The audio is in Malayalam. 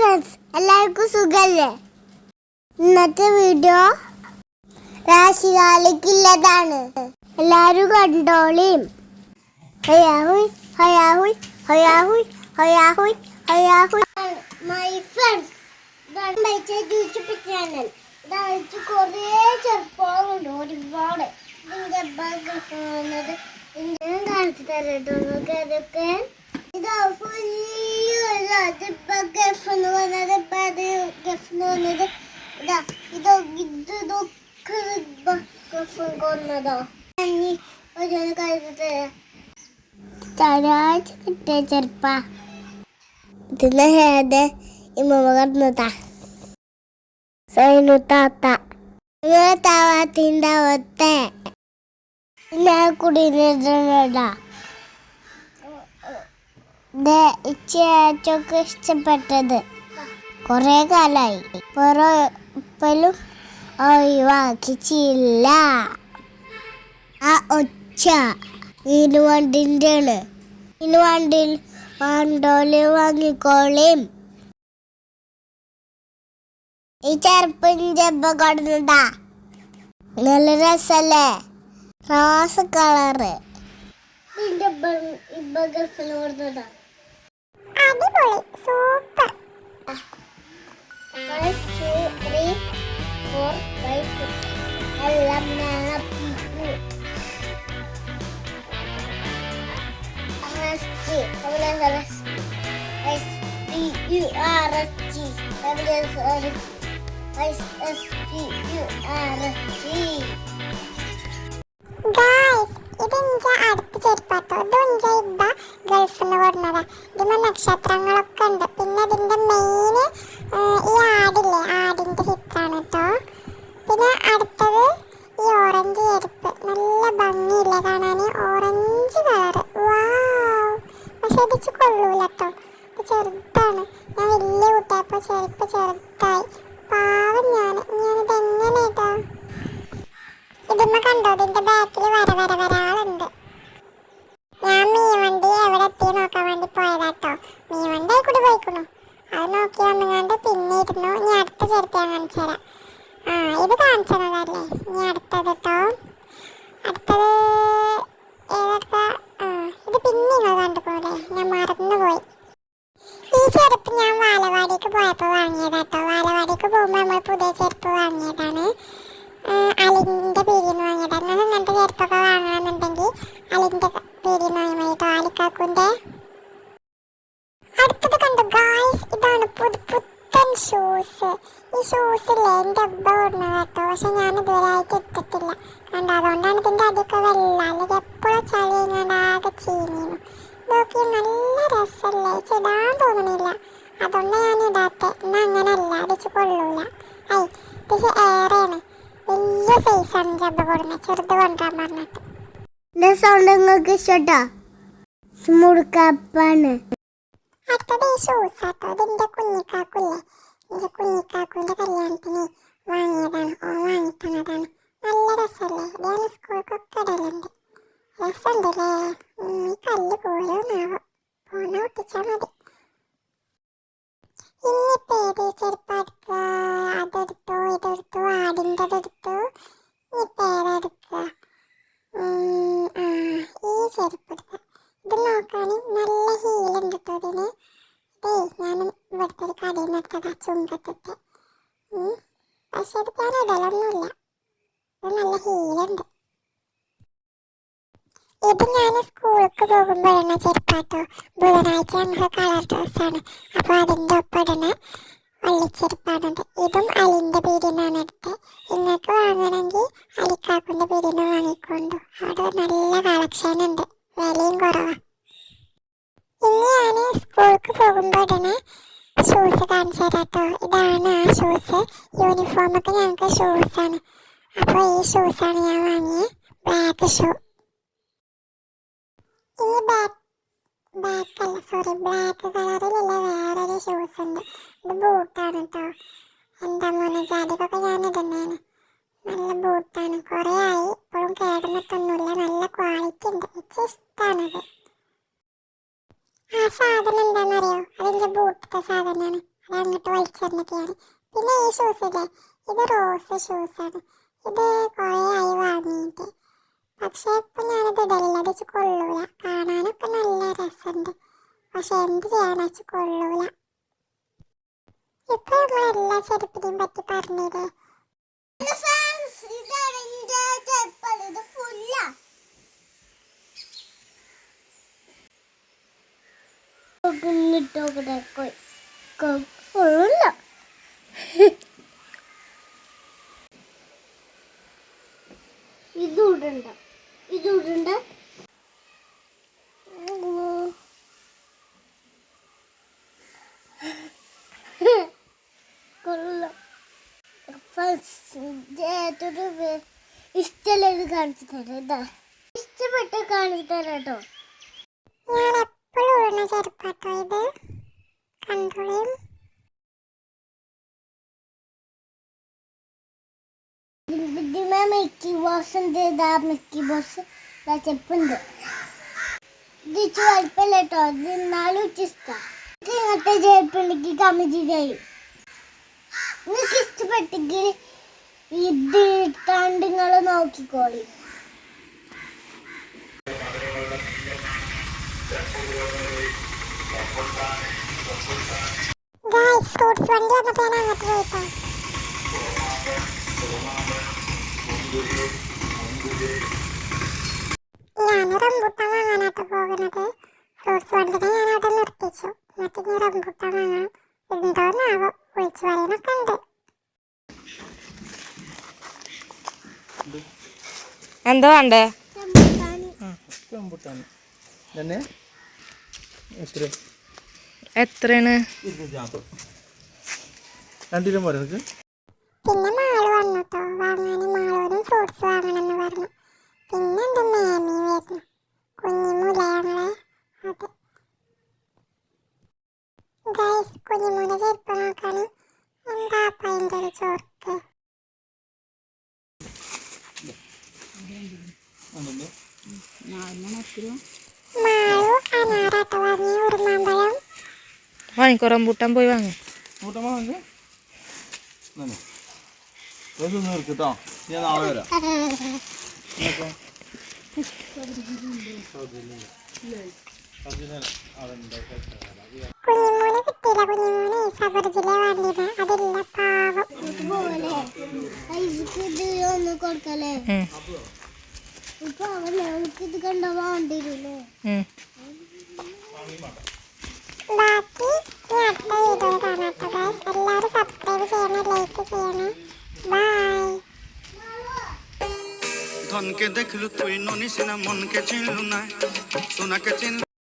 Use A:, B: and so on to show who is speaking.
A: ഫ്രണ്ട്സ്, എല്ലാവർക്കും സുഖല്ലേ? ഇന്നത്തെ വീഡിയോ രാശികാലിക്കുള്ളതാണ്. എല്ലാവരും കണ്ടോളിയും. ഹയാഹുയ് ഹയാഹുയ് ഹയാഹുയ് ഹയാഹുയ് ഹയാഹുയ്. മൈ ഫ്രണ്ട്സ്, യൂട്യൂബ് ചാനൽ ഇതായിട്ട് കുറേ ചെറുപ്പങ്ങളുണ്ട്, ഒരുപാട്. ഇതിൻ്റെ വന്നത് ഞാൻ കാണിച്ചു തരട്ടോ. നമുക്ക് അതൊക്കെ കിട്ടിയ ചെറുപ്പ ഇതിന്റെ ഹേദ ഇമ്മ കടന്നതാ സൈനുത്താത്ത താവാത്തിന്റെ ഒത്ത ഞാൻ കുടിയിലിടാ. ഇച്ചൊക്കെ ഇഷ്ടപ്പെട്ടത് കൊറേ കാലായി, ഇപ്പോഴും ഒഴിവാക്കിച്ചില്ല. ആ ഒച്ച നീലുവണ്ടിൻ്റെ ആണ്. നീലുവണ്ടിയിൽ വണ്ടോല് വാങ്ങിക്കോളിയും. ഈ ചെറുപ്പം ചെമ്പ കൊടുന്നതാ, നല്ല രസല്ലേ, റോസ് കളറ്. ഗൾഫിൽ കൊടുന്നതാ, അടിപൊളി, സൂപ്പർ. 1 2 3 4 5 6 എല്ലാം അടുത്ത ചെരുപ്പാട്ടോ. ഇത് ഗൾഫിൽ നിന്ന് കൊടുന്നതാ. ഇതിന് നക്ഷത്രങ്ങളൊക്കെ ഉണ്ട്. പിന്നെ അതിന്റെ മെയിൻ ഈ ആടില്ലേ, ആടിന്റെ ചിത്രാണ് കേട്ടോ. പിന്നെ അടുത്തത് ഈ ഓറഞ്ച് ചെരുപ്പ്, നല്ല ഭംഗിയില്ല കാണാന്, ഓറഞ്ച് കളറ്. വാവ്, പക്ഷെ ഇത് കൊള്ളൂല കേട്ടോ, ഇത് ചെറുതാണ്. ഞാൻ വലിയ കുട്ടിയപ്പോ ചെരുപ്പ് ചെറുതായി, പാവം ഞാനിത് എങ്ങനെ കേട്ടോ. ഇതിമ്മ കണ്ടോ, ഇതിന്റെ ബാക്കിൽ വരാളുണ്ട്. ഞാൻ മീൻവണ്ടി എവിടെ എത്തി നോക്കാൻ വേണ്ടി പോയതാട്ടോ. മീൻവണ്ടി കൂടി പോയിക്കണു, അത് നോക്കി വന്നുകൊണ്ട് പിന്നെ ഇരുന്നു. ഇനി അടുത്ത ചെരുപ്പ് ഞാൻ കാണിച്ചു തരാം. ഇത് കാണിച്ചതല്ലേ, ഇനി അടുത്തത് കേട്ടോ. അടുത്തത് ഏതൊക്കെ, ഇത് പിന്നെ നിങ്ങൾ കണ്ടുപോലെ, ഞാൻ മറന്നുപോയി. ഈ ചെരുപ്പ് ഞാൻ വാലവാടിക്ക് പോയപ്പോൾ വാങ്ങിയതാട്ടോ. വാലവാടിക്ക് പോകുമ്പോൾ നമ്മൾ പുതിയ ചെരുപ്പ് വാങ്ങിയതാണ്, അലിൻ്റെ പീടിയെന്ന് വാങ്ങിയതാണ്. നിങ്ങൾ ഇങ്ങനത്തെ ചെരുപ്പൊക്കെ വാങ്ങണമെന്നുണ്ടെങ്കിൽ അലിൻ്റെ പീടിയെന്ന് വാങ്ങിയ കേട്ടോ, ആലിക്കാക്കുൻ്റെ. അടുത്തത് കണ്ടു ഗായ്സ്, ഇതാണ് പുത്തൻ ഷൂസ്. ഈ ഷൂസില്ലേ എൻ്റെ അബ്ബ ഓടുന്നത് കേട്ടോ, പക്ഷെ ഞാൻ ഇതുവരെ ആയിട്ട് ഇട്ടിട്ടില്ല. കണ്ടോ, അതുകൊണ്ടാണ് ഇതിൻ്റെ അടിയൊക്കെ വെള്ള, അല്ലെങ്കിൽ എപ്പോഴും ചളി ഇങ്ങോട്ടാകെ ചീഞ്ഞിരുന്നു. ഇതൊക്കെ നല്ല രസമല്ലേ, ചിടാൻ തോന്നണില്ല, അതുകൊണ്ട് ഞാൻ ഇടാത്ത. എന്നാൽ അങ്ങനെയല്ല, അടിച്ച് കൊള്ളൂല. ഇത് ഏറെയാണ്, വലിയ സൈസാണ് ജബ്ബ കൊടുക്കുന്നത്, ചെറുത് കൊണ്ടുവരാൻ പറഞ്ഞിട്ട്. സൗണ്ട് നിങ്ങൾക്ക് ഇഷ്ടട്ടോ, മുടുക്കപ്പാണ്. അടുത്തത് ഈ ഷൂസ് ആട്ടോ. ഇതിൻ്റെ കുഞ്ഞിക്കാക്കില്ലേ, എൻ്റെ കുഞ്ഞിക്കാക്കുവിൻ്റെ കല്യാണത്തിന് വാങ്ങിയതാണ്, വാങ്ങിത്തന്നതാണ്. നല്ല രസമല്ലേ, ഞാൻ സ്കൂൾക്കൊക്കെ ഇടലുണ്ട്. രസമുണ്ടല്ലേ, ഈ കല്ല് പോലോന്നാവോ, പോന്ന ഒട്ടിച്ചാൽ മതി. ഇനിയിപ്പോൾ ഏത് ചെരുപ്പ് എടുക്കുക, അതെടുത്തു, ഇതെടുത്തു, ആടിൻ്റെതെടുത്തു. ഇനിയിപ്പോൾ ഏതെടുക്കുക, ഈ ചെരുപ്പ് എടുക്കുക. ഇത് നോക്കാൻ നല്ല ഹീലുണ്ട് കേട്ടോ ഇതിന്. ഞാൻ ഇവിടുത്തെ ഒരു കടയിൽ നിന്ന് എടുത്തതാ, ചുങ്കത്തിട്ട്. പക്ഷെ ഇത് ഞാൻ ഇടലൊന്നുമില്ല, ഇത് നല്ല ഹീലുണ്ട്. ഇത് ഞാൻ സ്കൂളിലേക്ക് പോകുമ്പോഴാണ് ചെരുപ്പാട്ടോ. ബുധനാഴ്ച ഞങ്ങൾക്ക് കളർ ഡ്രസ്സാണ്, അപ്പോൾ അതിൻ്റെ ഒപ്പം ഇടുന്ന വള്ളിച്ചെരുപ്പാണത്. ഇതും അലിൻ്റെ പീടിയെന്നാണ് എടുത്തത്. നിങ്ങൾക്ക് വാങ്ങണമെങ്കിൽ അലിക്കാക്കുൻ്റെ പീടിയെന്ന് വാങ്ങിക്കൊണ്ടു, അവിടെ നല്ല കളക്ഷൻ ഉണ്ട്, വിലയും കുറവാണ്. ഇനി ഞാൻ സ്കൂൾക്ക് പോകുമ്പോൾ ഇടുന്ന ഷൂസ് കാണിച്ചു തരാം കേട്ടോ. ഇതാണ് ആ ഷൂസ്, യൂണിഫോമൊക്കെ ഞങ്ങൾക്ക് ഷൂസാണ്. അപ്പോൾ ഈ ഷൂസാണ് ഞാൻ വാങ്ങിയത്, ബ്ലാക്ക് ഷൂ. ഇനി ബ്ലാക്ക് കളറിലുള്ള വേറൊരു ഷൂസ് ഉണ്ട്. ഇത് ബൂട്ടാണ് കേട്ടോ. എന്താ മോനെ, ജാതിക്കൊക്കെ ഞാൻ ഇടുന്നതാണ്. നല്ല ബൂട്ടാണ്, കുറേ ആയി, ഇപ്പോഴും കേടുന്നിട്ടൊന്നുമില്ല, നല്ല ക്വാളിറ്റി ഉണ്ട്, എനിക്ക് ഇഷ്ടമാണത്. ആ സാധനം എന്താണെന്നറിയോ, അതിൻ്റെ ബൂട്ടത്തെ സാധനമാണ്. അങ്ങോട്ട് വലിച്ചെറിഞ്ഞൊക്കെയാണ്. പിന്നെ ഈ ഷൂസ് ഇല്ലേ, ഇത് റോസ് ഷൂസാണ്. ഇത് കുറേ ആയി വാങ്ങിയിട്ട്, പക്ഷേ ഇപ്പം ഞാനിത് ഇടലില്ല. അത് വെച്ച് കൊള്ളൂല. കാണാനൊക്കെ നല്ല രസമുണ്ട്, പക്ഷെ എന്ത് ചെയ്യാനാ വെച്ച് കൊള്ളൂല. ഇപ്പൊ നമ്മളെല്ലാ ചെരുപ്പിനെയും പറ്റി പറഞ്ഞില്ലേ.
B: ഇതുടണ്ട ഇഷ്ടമുള്ളത് കാണിച്ചു തരാം. ഇതാ ഇഷ്ടപ്പെട്ട കാണിച്ചു തരാം കേട്ടോ.
A: ഞാൻ എപ്പോഴും ഉള്ള ചെരുപ്പാട്ടോ ഇത്, കണ്ടോളൂ.
B: മിക്കി ബോസ് ഉണ്ട്. ഇതാ മിക്കി ബോസ് ചെപ്പുണ്ട്. ഇത് വലിപ്പല്ല കേട്ടോ, ഇത് എന്നാലും ഇഷ്ടമാണ്. ഇങ്ങനത്തെ ചെരുപ്പുണ്ടെങ്കിൽ കമന്റ് ചെയ്യും. നിങ്ങൾക്ക് ഇഷ്ടപ്പെട്ടെങ്കിൽ ഇത് ഇട്ടാണ്ട് നിങ്ങൾ നോക്കിക്കോളി.
A: ഫ്രൂട്ട്സ് വണ്ടി വന്നപ്പോൾ ഞാൻ അങ്ങോട്ട് പോയിട്ടോ. ഞാൻ റംബൂട്ടാൻ വാങ്ങാനായിട്ട് പോകുന്നത്. ഫ്രൂട്ട്സ് വണ്ടിനെ ഞാൻ അവിടെ നിർത്തിച്ചു. എന്നിട്ട് ഞാൻ റംബൂട്ടാൻ വാങ്ങണം. ഉണ്ടോന്നാവോ, വിളിച്ചു പറയാനൊക്കെ ഉണ്ട്.
C: എന്താ വേണ്ടേ? എത്രയാണ്?
A: പിന്നെ മാള് വന്നുട്ടോ വാങ്ങാൻ. മാളൂരും ഫ്രൂട്ട്സ് വാങ്ങണമെന്ന് പറഞ്ഞു. പിന്നെ എൻ്റെ മേമി വരുന്നു, കുഞ്ഞിമൂല ഞങ്ങളെ. അത് ഗൈസ്, കുഞ്ഞിമൂല ചെരുപ്പ് നോക്കാൻ എന്താ അതിൻ്റെ ഒരു ചോർക്ക്. മാളു അനാറാട്ടോ വാങ്ങിയ ഉറുമാമ്പഴം.
C: വാങ്ങിക്കോ, റംബൂട്ടാൻ പോയി വാങ്ങി.
D: ഞാൻ നാളെ വരാം.
A: കുഞ്ഞിമൂല കിട്ടിയില്ല. കുഞ്ഞിമൂല സബർജില വേണ്ടിയത്, അതില്ല പാവം.
B: ഒന്ന് കൊടുക്കല്ലേ. ഇപ്പൊ ഇത് കണ്ട വേണ്ടില്ലേ.
A: ബാക്കി ഈ അടുത്ത വീഡിയോ കാണാട്ടോ ഗൈസ്. എല്ലാവരും സബ്സ്ക്രൈബ് ചെയ്യണം, ലൈക്ക് ചെയ്യണം. ബൈ.
E: ধনকে দেখলু তুই ননিস না মনকে চিনলু না সোনাকে চিনলু